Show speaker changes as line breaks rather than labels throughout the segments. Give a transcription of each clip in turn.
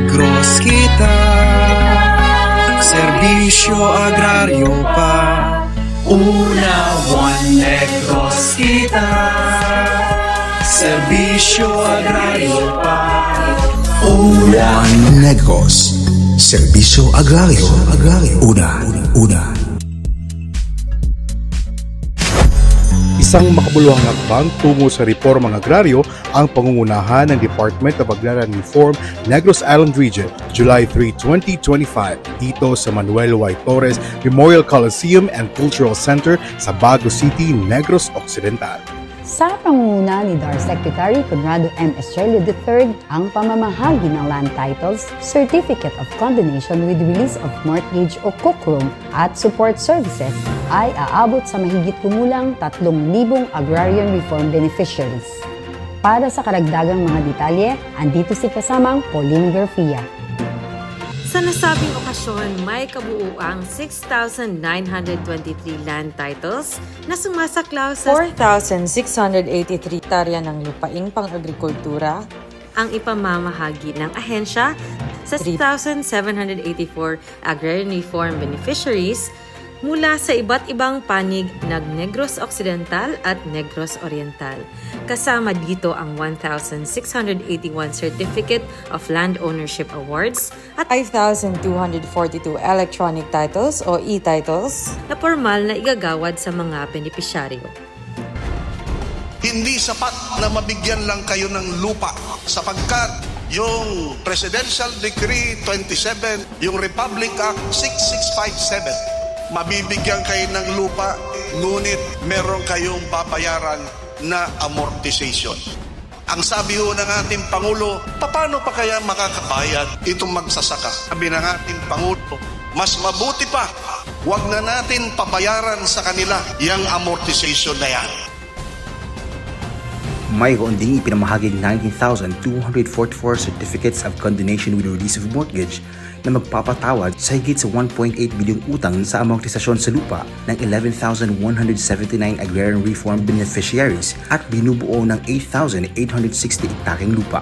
Negros kita, serbisyo agraryo pa. Una, One Negros kita, serbisyo agraryo pa.
One Negros, serbisyo agraryo. Una.
Isang makabuluhang hakbang tungo sa reformang agraryo ang pangungunahan ng Department of Agrarian Reform Negros Island Region, July 3, 2025 dito sa Manuel Y. Torres Memorial Coliseum and Cultural Center sa Bago City, Negros Occidental.
Sa pangunguna ni DAR Secretary Conrado M. Estrella III, ang pamamahagi ng land titles, Certificate of Condonation with Release of Mortgage o COCROM at Support Services ay aabot sa mahigit kumulang 3,000 agrarian reform beneficiaries. Para sa karagdagang mga detalye, andito si kasamang Pauline Garcia.
Sa nasabing okasyon, may kabuuang 6,923 land titles na sumasaklaw sa
4,683 hektarya ng lupaing pang-agrikultura
ang ipamamahagi ng ahensya sa 3,784 agrarian reform beneficiaries mula sa iba't ibang panig ng Negros Occidental at Negros Oriental. Kasama dito ang 1,681 Certificate of Land Ownership Awards at
5,242 electronic titles o e-titles
na formal na igagawad sa mga benepisyaryo.
Hindi sapat na mabigyan lang kayo ng lupa sapagkat yung Presidential Decree 27, yung Republic Act 6657, mabibigyan kayo ng lupa, ngunit meron kayong babayaran na amortization. Ang sabi ho ng ating Pangulo, paano pa kaya makakabayad itong magsasaka? Sabi ng ating Pangulo, mas mabuti pa, wag na natin pabayaran sa kanila yung amortization na yan.
Mayroon ding ipinamahaging 19,244 certificates of condonation with release of mortgage na magpapatawad sa higit sa 1.8 bilyong utang sa amortisasyon sa lupa ng 11,179 agrarian reform beneficiaries at binubuo ng 8,860 hektaryeng lupa.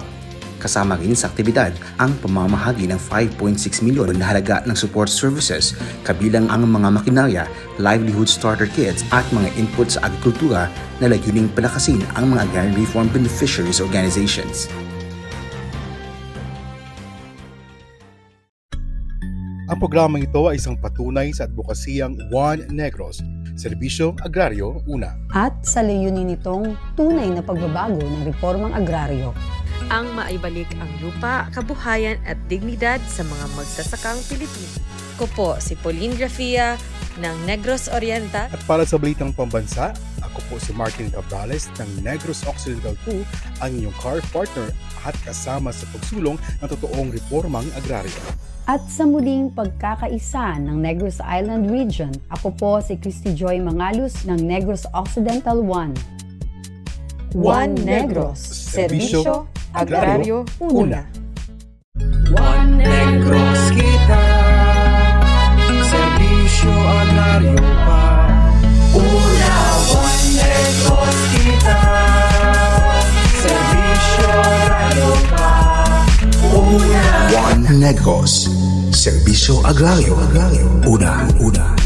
Kasama rin sa aktibidad ang pamamahagi ng 5.6 milyon na halaga ng support services kabilang ang mga makinarya, livelihood starter kits at mga input sa agrikultura na layuning palakasin ang mga agrarian reform beneficiaries organizations.
Ang programang ito ay isang patunay sa advokasiyang One Negros, Serbisyo Agraryo Una.
At sa layunin nitong tunay na pagbabago ng reformang agraryo.
Ang maibalik ang lupa, kabuhayan at dignidad sa mga magsasakang Pilipino. Ako po si Pauline Garcia ng Negros Oriental.
At para sa balitang pambansa, ako po si Martin Cabrales ng Negros Occidental 2, ang inyong car partner at kasama sa pagsulong ng totoong reformang agraryo.
At sa muling pagkakaisa ng Negros Island Region, ako po si Christy Joy Mangalus ng Negros Occidental 1.
One Negros, serbisyo agraryo una.
One Negros kita, serbisyo agraryo pa. Una, One Negros kita, serbisyo agraryo pa.
One Negros, serbisyo agraryo. Una.